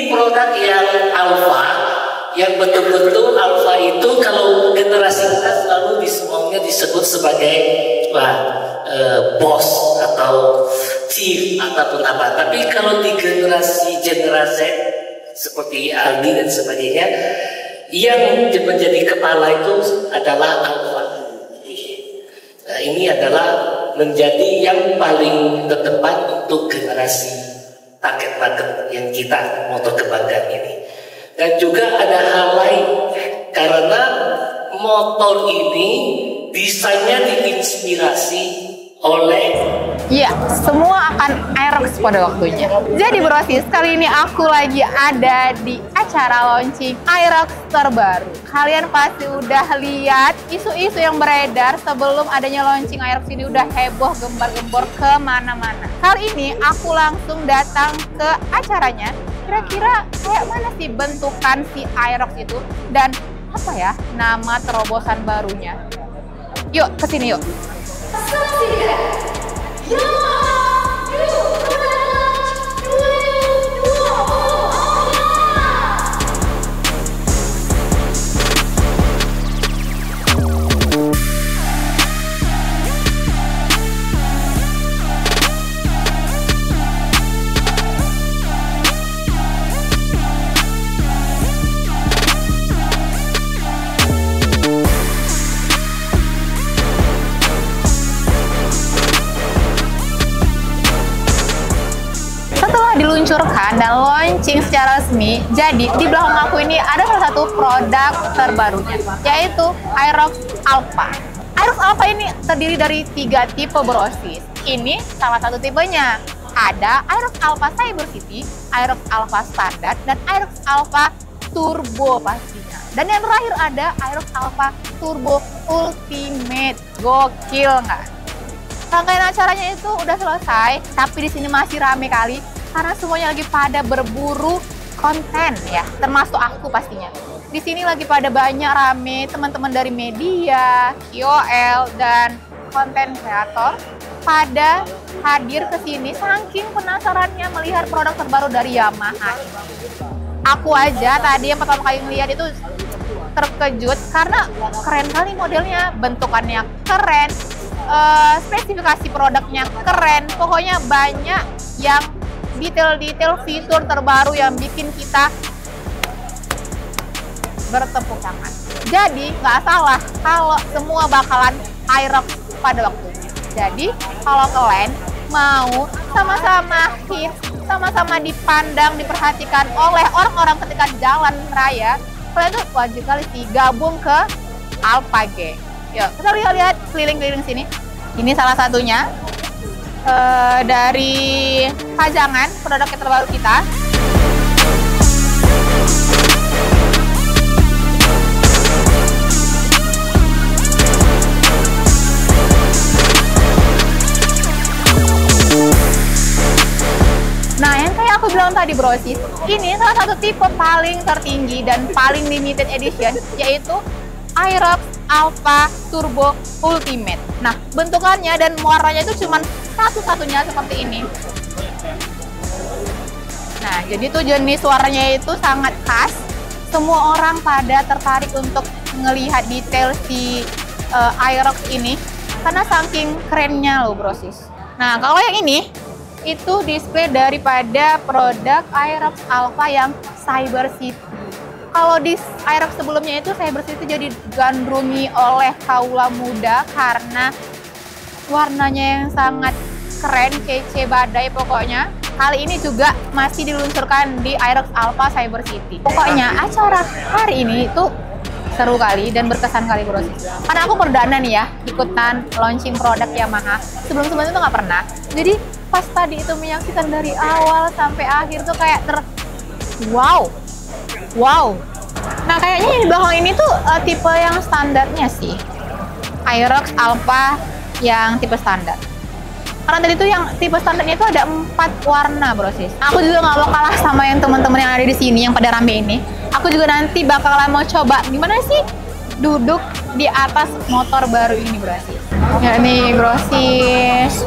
ini produk yang alpha, yang betul-betul alpha itu kalau generasi kita selalu disebut sebagai bos atau chief ataupun apa. Tapi kalau di generasi seperti Aldi dan sebagainya, yang menjadi kepala itu adalah alpha. Nah, ini adalah menjadi yang paling terdepan untuk generasi target market yang kita mau kembangkan ini. Dan juga ada hal lain, karena motor ini desainnya diinspirasi oleh semua akan Aerox pada waktunya. Jadi brosis, kali ini aku lagi ada di acara launching Aerox terbaru. Kalian pasti udah lihat isu-isu yang beredar sebelum adanya launching Aerox ini, udah heboh gembar-gembor kemana-mana. Kali ini aku langsung datang ke acaranya. Kira-kira kayak mana sih bentukan si Aerox itu dan apa ya nama terobosan barunya? Yuk kesini yuk. Diluncurkan dan launching secara resmi. Jadi di belakang aku ini ada salah satu produk terbarunya, yaitu Aerox Alpha. Aerox Alpha ini terdiri dari 3 tipe brosis. Ini salah satu tipenya. Ada Aerox Alpha Cyber City, Aerox Alpha Standard, dan Aerox Alpha Turbo pastinya. Dan yang terakhir ada Aerox Alpha Turbo Ultimate. Gokil nggak? Rangkaian acaranya itu udah selesai, tapi di sini masih rame kali. Karena semuanya lagi pada berburu konten ya, termasuk aku pastinya. Di sini lagi pada banyak rame teman-teman dari media, KOL, dan konten kreator pada hadir ke sini saking penasarannya melihat produk terbaru dari Yamaha. Aku aja tadi yang pertama kali ngeliat itu terkejut karena keren kali modelnya, bentukannya keren, spesifikasi produknya keren, pokoknya banyak yang detail-detail fitur terbaru yang bikin kita bertepuk tangan. Jadi nggak salah kalau semua bakalan Aerox pada waktunya. Jadi kalau kalian mau sama-sama hits, sama-sama dipandang, diperhatikan oleh orang-orang ketika jalan raya, kalian tuh wajib kali sih gabung ke Alpha Gang. Yuk kita lihat keliling-keliling sini. Ini salah satunya. Dari pajangan produk yang terbaru kita. Nah, yang kayak aku bilang tadi brosis, ini salah satu tipe paling tertinggi dan paling limited edition, yaitu Aerox Alpha Turbo Ultimate. Nah, bentukannya dan warnanya itu cuman satu-satunya seperti ini. Nah, jadi tuh jenis warnanya itu sangat khas. Semua orang pada tertarik untuk ngelihat detail si Aerox ini karena saking kerennya loh brosis. Nah, kalau yang ini itu display daripada produk Aerox Alpha yang Cyber City. Kalau di Aerox sebelumnya itu Cyber City jadi digandrungi oleh kaula muda karena warnanya yang sangat keren, kece, badai pokoknya. Kali ini juga masih diluncurkan di Aerox Alpha Cyber City. Pokoknya acara hari ini itu seru kali dan berkesan kali brosis. Karena aku perdana nih ya ikutan launching produk Yamaha. Sebelum-sebelumnya tuh nggak pernah. Jadi pas tadi itu menyaksikan dari awal sampai akhir tuh kayak wow. Nah kayaknya yang di belakang ini tuh tipe yang standarnya sih. Aerox Alpha yang tipe standar. Karena tadi tuh yang tipe standarnya itu ada 4 warna brosis. Aku juga nggak mau kalah sama yang teman-teman yang ada di sini yang pada rame ini. Aku juga nanti bakalan mau coba gimana sih duduk di atas motor baru ini brosis. Ya nih brosis.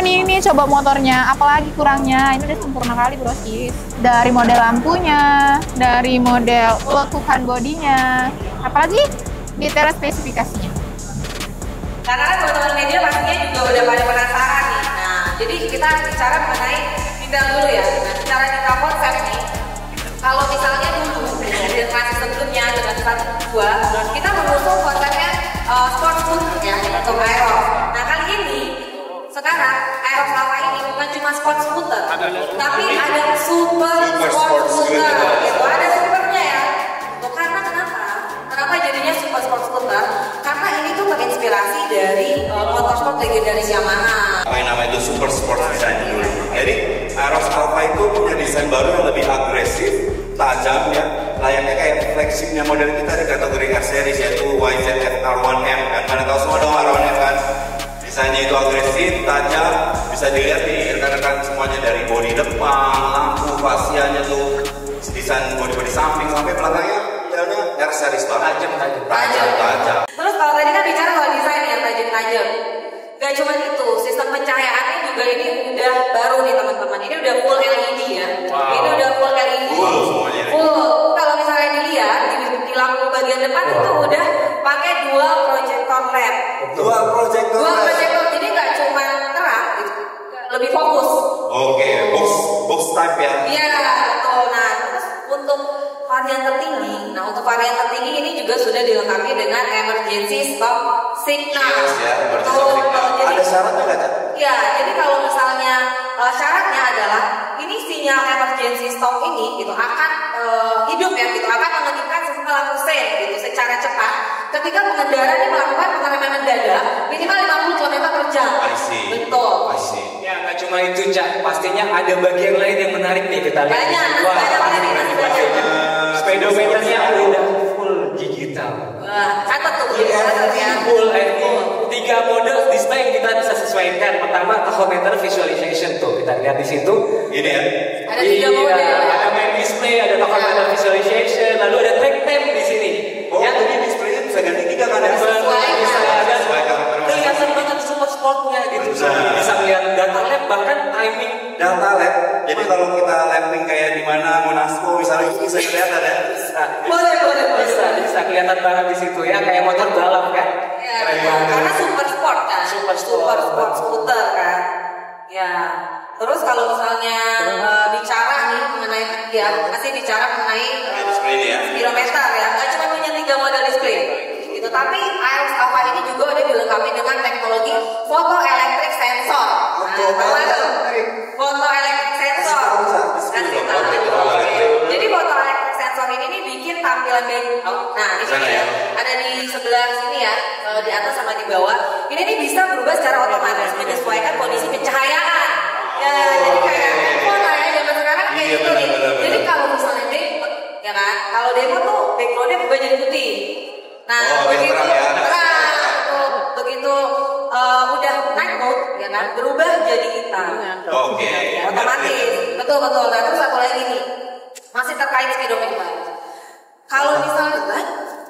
cuman ini coba motornya, apalagi kurangnya. Ini udah sempurna kali bro sis. Dari model lampunya, dari model lekukan bodinya, apalagi detail spesifikasinya. Karena kan teman-teman media pastinya juga udah pada penasaran nih. Nah, jadi kita bicara mengenai detail dulu ya. Nah, secara detail konsep nih, kalau misalnya dulu generasi sebelumnya dengan 1.2, kita mengusung konsepnya sport scooter ya untuk Aerox. Nah, kali ini sekarang Aerox Alpha ini bukan cuma sport scooter, tapi ada super sport scooter. Gitu. Ada supernya ya. Tuh, karena kenapa? Kenapa jadinya super sport scooter? Karena ini tuh terinspirasi dari motorsport legendaris Yamaha. Apa yang namanya itu super sport design dulu. Jadi Aerox Alpha itu punya desain baru yang lebih agresif, tajam ya. Layaknya kayak flagshipnya model kita di kategori R series yaitu YZF R1M kan. Kalian tahu semua dong R1M kan. Desainnya itu agresif, tajam, bisa dilihat di rekan-rekan semuanya dari bodi depan, lampu, fasianya tuh, desain bodi samping sampai belakangnya, modelnya R series banget. Tajam. Terus kalau tadi kan bicara soal desain yang tajam-tajam, gak cuma itu, sistem pencahayaannya juga ini udah baru nih teman-teman. Ini udah full LED ya. Wow. Ini udah full LED. Full semuanya. Full. Kalau misalnya dilihat di lampu bagian depan itu udah pakai dual projector LED. Dual projector. Jadi nggak cuma terang, gitu. Lebih fokus. Oke, box type ya. Iya, betul. Nah, terus untuk varian tertinggi, ini juga sudah dilengkapi dengan emergency stop signal. Yes, ya, betul. Jadi, ada syaratnya nggak, Cak? Ya, jadi kalau misalnya syaratnya adalah ini sinyal emergency stop ini gitu akan hidup ya, gitu akan mengetikkan sistem lampu sen gitu secara cepat ketika pengendara ini melakukan pengereman mendadak minimal 50 km per jam. Betul. Ya, nggak cuma itu, Cak. Pastinya ada bagian lain yang menarik nih kita lihat. Banyak. Speedometernya udah full digital. Wah, catat tuh ya. Full LED. 3 mode display yang kita bisa sesuaikan. Pertama, tachometer visualization tuh. Kita lihat di situ. Ini ya. Ada 3 mode. Ada main display, ada tachometer visualization, lalu ada track time di sini. Oh, ya, jadi displaynya bisa ganti 3 kan ya? Kelihatan banget super sportnya gitu. Bisa lihat data lab, bahkan timing Data lab. Jadi kalau kita lapping kayak di mana Monasco misalnya itu bisa kelihatan ya. Boleh. Bisa kelihatan banget di situ ya, kayak motor balap kan. Ya, karena super sport kan. Super sport scooter kan. Ya. Terus kalau misalnya bicara nih mengenai masih bicara mengenai display ini ya. Speedometer ya. Nggak cuma punya 3 model display. Gitu, tapi Aerox Alpha ini juga udah dilengkapi dengan teknologi photoelectric sensor. Photoelectric sensor. Jadi photoelectric sensor ini bikin tampilan background. Nah, di sini ya. Ada di sebelah sini ya, di atas sama di bawah. Ini nih bisa berubah secara otomatis menyesuaikan kondisi pencahayaan. Ya, jadi kayak handphone ya zaman sekarang kayak gitu nih. Jadi kalau misalnya demo, ya kan? Kalau demo tuh backgroundnya berubah jadi putih. Nah, begitu udah night mode, ya kan? Berubah jadi hitam. Oke. Otomatis. Betul. Nah, terus satu lagi nih, masih terkait speedometer. Kalau misalnya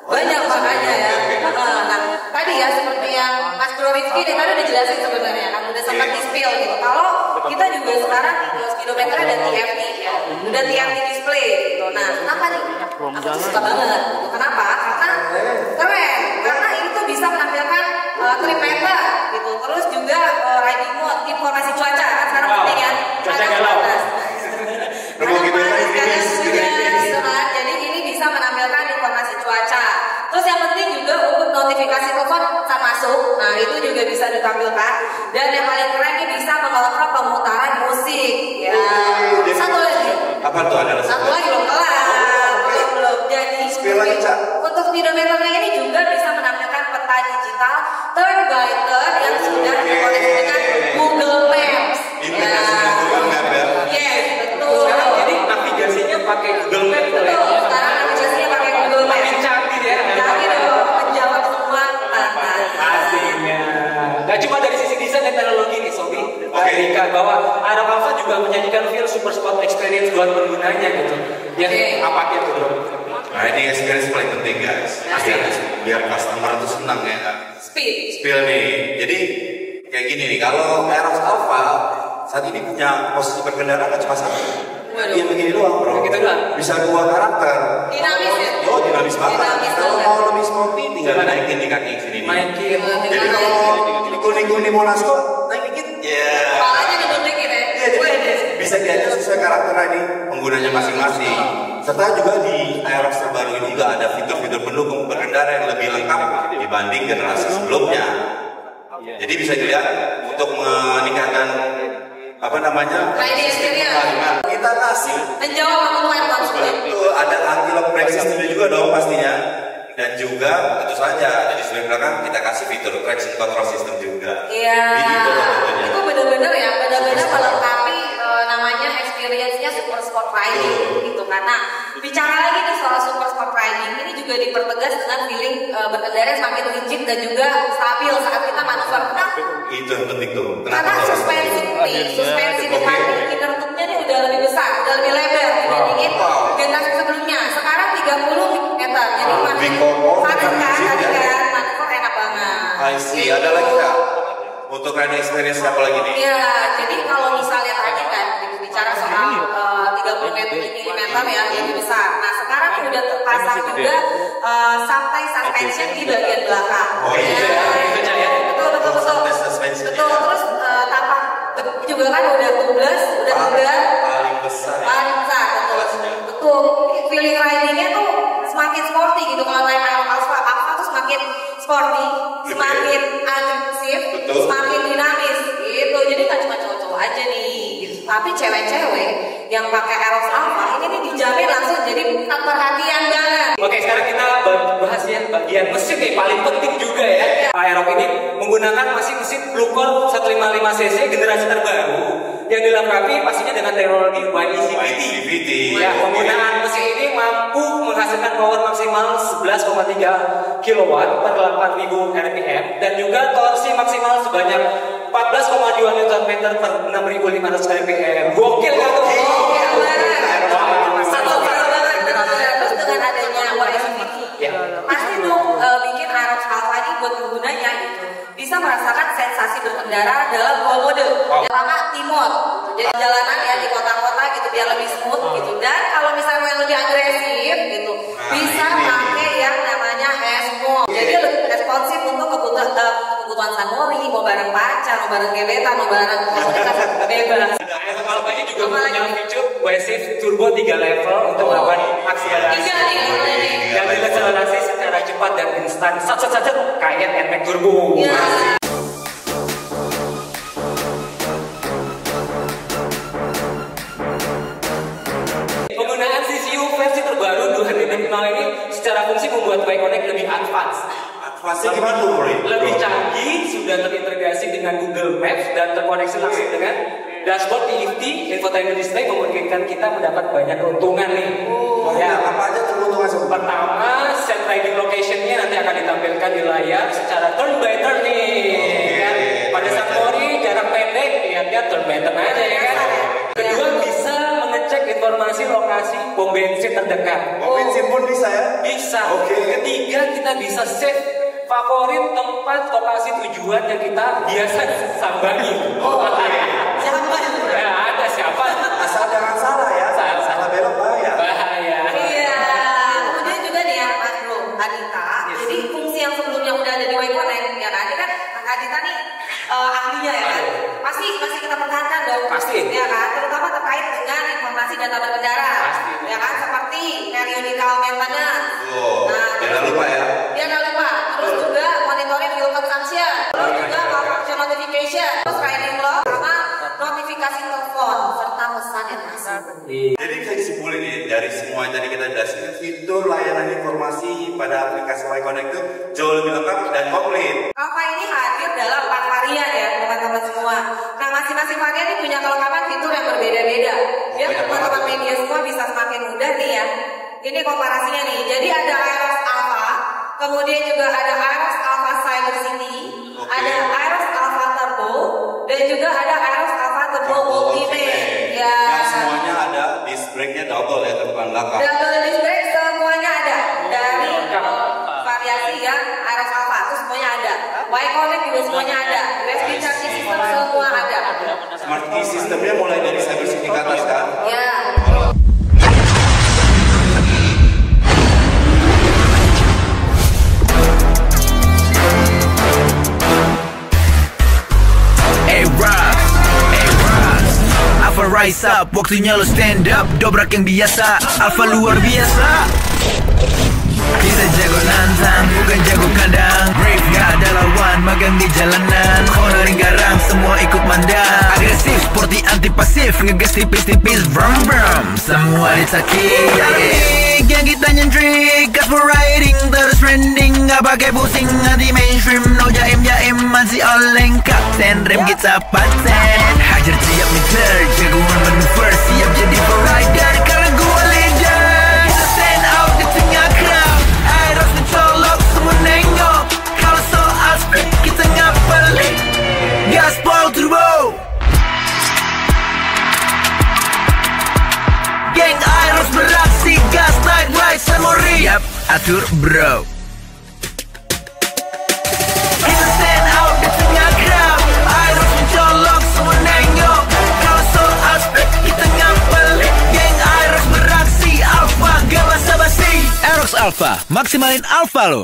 banyak makanya ya. Nah, tadi ya seperti yang Mas Bro Rizky tadi udah jelasin sebenarnya, kan udah sempat di-spill gitu. Kalau kita juga sekarang speedometer ada TFT ya, udah TFT display gitu. Nah, kenapa nih? Aku suka banget. Kenapa? Karena keren. Karena itu bisa menampilkan trip meter gitu. Terus juga riding mode, informasi cuaca kan sekarang penting ya. Cuaca galau. Jadi ini bisa menampilkan informasi cuaca. Terus yang penting juga untuk notifikasi telepon saat masuk. Nah, itu juga bisa ditampilkan. Dan yang paling keren ini bisa mengontrol pemutaran musik. Ya. Satu lagi. Apa tuh ada? Satu lagi belum kelar. Belum. Jadi untuk speedometernya ini juga bisa menampilkan peta digital turn by turn yang sudah dikoneksi dengan Google Maps. Google Maps ya. Yes, betul. Jadi navigasinya pakai Google Maps. Betul. Sekarang navigasinya pakai Google Maps. Makin canggih ya. Canggih dong, menjawab semua tantangan. Pastinya. Gak cuma dari sisi desain dan teknologi nih, Sobi. Rika, bahwa Aerox Alpha juga menyajikan feel super sport experience buat penggunanya gitu. Yang apa itu, Bro? Nah, ini experience paling penting guys. Pasti biar customer itu senang ya kan. Speed nih. Jadi kayak gini nih, kalau Aerox Alpha saat ini punya posisi berkendara kan cuma satu. Dia begini doang bro. Gitu doang. Bisa 2 karakter. Dinamis ya? Oh dinamis banget. Dinamis Kalau banget. mau lebih sporty tinggal naikin di kaki sini. Naikin. Jadi kalau kuning-kuning Monasco naik dikit, ya. Kepalanya duduk dikit ya? Iya, jadi bisa diatur sesuai karakter ini penggunanya masing-masing. Serta juga di Aerox terbaru ini juga ada fitur-fitur pendukung berkendara yang lebih lengkap dibanding generasi sebelumnya. Jadi bisa dilihat untuk meningkatkan apa namanya? Riding experience. Kita kasih Menjawab kebutuhan konsumen. itu ada anti-lock brake system juga dong pastinya. Dan juga tentu saja jadi sebelah belakang kita kasih fitur traction control system juga. Iya. Gitu loh tentunya. Itu benar-benar ya, benar-benar melengkapi namanya experience-nya super sport riding gitu. Karena bicara lagi nih soal super sport riding, ini juga dipertegas dengan feeling berkendara yang semakin rigid dan juga stabil saat kita manuver. Kenapa? Itu yang penting tuh. Karena suspensi depan inner tube-nya nih udah lebih besar, udah lebih lebar dibandingin generasi sebelumnya. Sekarang 30 meter. Jadi manuver enak banget. I see. Ada lagi nggak untuk riding experience apa lagi nih? Iya, jadi kalau misalnya tadi kan gitu, bicara soal 30 mm ya lebih besar. Nah sekarang udah terpasang juga sampai suspension di bagian belakang. Oh iya. Betul. Sampai suspension. Betul. Terus tapak juga kan udah tubeless, udah Paling besar. paling besar. Betul. Feeling ridingnya tuh semakin sporty gitu. Kalau naik Alpha tuh semakin sporty, semakin agresif, Betul. semakin dinamis gitu. Jadi nggak cuma cowok-cowok aja nih, gitu. Tapi cewek-cewek yang pakai Aerox Alpha ini nih dijamin langsung jadi pusat perhatian banget. Oke, sekarang kita bahas ya bagian mesin nih paling penting juga ya. Aerox ini menggunakan mesin Blue Core 155 cc generasi terbaru yang dilengkapi pastinya dengan teknologi YECVT. Ya, penggunaan mesin ini mampu menghasilkan power maksimal 11,3 kW per 8.000 rpm dan juga torsi maksimal sebanyak 14,2 Nm per 6.500 rpm. Gokil kan tuh? Terus dengan adanya YECVT, pasti tuh bikin Aerox Alpha ini buat penggunanya gitu bisa merasakan sensasi berkendara dalam 2 mode. Pertama T-mode, jadi jalanan ya di kota-kota gitu biar lebih smooth gitu. Dan kalau misalnya yang lebih agresif gitu, bisa pakai yang namanya S-mode. Jadi lebih responsif untuk kebutuhan sanmori, mau bareng pacar, mau bareng gebetan, mau bareng komunitas bebas. Aerox Alpha ini juga punya fitur Y-Safe Turbo 3 level untuk melakukan akselerasi. Dan diakselerasi secara cepat dan instan. Sat kayak NMAX Turbo. Penggunaan CCU versi terbaru 2005 ini secara fungsi membuat Y-Connect lebih advance. Advance gimana tuh, Bro? Lebih canggih, sudah terintegrasi dengan Google Maps dan terkoneksi langsung dengan dashboard TFT, infotainment display memungkinkan kita mendapat banyak keuntungan nih. Ya, apa aja keuntungan seperti Pertama, set riding location-nya nanti akan ditampilkan di layar secara turn by turn nih, kan? Pada Sanmori jarak pendek, lihatnya turn by turn aja ya kan. Kedua, bisa mengecek informasi lokasi pom bensin terdekat. Pom bensin pun bisa ya? Bisa. Ketiga, kita bisa save favorit tempat lokasi tujuan yang kita biasa sambangi. Siapa? Ya, ada siapa? Asal jangan salah ya. Salah belok bahaya. Bahaya. Iya, kemudian juga nih ya Mas Bro, Adita. Jadi fungsi yang sebelumnya udah ada di Y-Connect ya kan? Ini kan Kak Adita nih ahlinya ya kan? Pasti kita pertahankan dong. Pasti. Ya kan? Terutama terkait dengan informasi data berkendara. Pasti. Ya kan? Seperti periodical maintenance. Jangan lupa ya. Jangan lupa. Terus juga monitoring fuel consumption. Terus juga malfunction notification. Terus riding log sama notifikasi telepon serta pesan SMS. Jadi bisa disimpulin nih dari semua yang tadi kita jelasin, fitur layanan informasi pada aplikasi Y-Connect itu jauh lebih lengkap dan komplit. Alpha ini hadir dalam 4 varian ya teman-teman semua. Nah masing-masing varian ini punya kelengkapan fitur yang berbeda-beda. Biar teman-teman media semua bisa semakin mudah nih ya. Ini komparasinya nih. Jadi ada Aerox Alpha, kemudian juga ada Aerox Alpha Cyber City, ada Aerox Alpha Turbo, dan juga ada Aerox Alpha Turbo Ultimate. Ya. Yang semuanya ada, disc brake-nya double ya depan belakang. Double disc brake semuanya ada dari variasi yang Aerox Alpha itu semuanya ada. Y-Connect juga semuanya ada. USB charging system semua ada. Smart key sistemnya mulai dari cybersecurity ke atas kan? Ya. Alpha rise up, waktunya lo stand up. Dobrak yang biasa, Alpha luar biasa. Kita jago nantang, bukan jago kandang. Brave gak ada lawan, magang di jalanan. Cornering garang, semua ikut mandang. Agresif, sporty anti-pasif, ngegas tipis-tipis. Brum brum, semua dicakik. Yang kita nyentrik, gas for riding, terus trending. Gak pakai pusing, anti mainstream. No jaim-jaim, masih oleng. Kapten, rem kita paten. Hajar tiap meter, jagoan manuver. Siap jadi for rider, karena gua leader. Kita stand out di tengah crowd. Aeros mencolok, semua nengok. Kalau soal speed, kita ngapalin. Gaspol turbo. Geng Aeros beraksi, gas night ride Samori. Yap, atur bro. Kita stand out di tengah crowd. Aeros mencolok, semua nengok. Kalau soal speed, kita ngapalin. Geng Aeros beraksi, Alpha gak basa-basi. Aeros Alpha, maksimalin Alpha lo.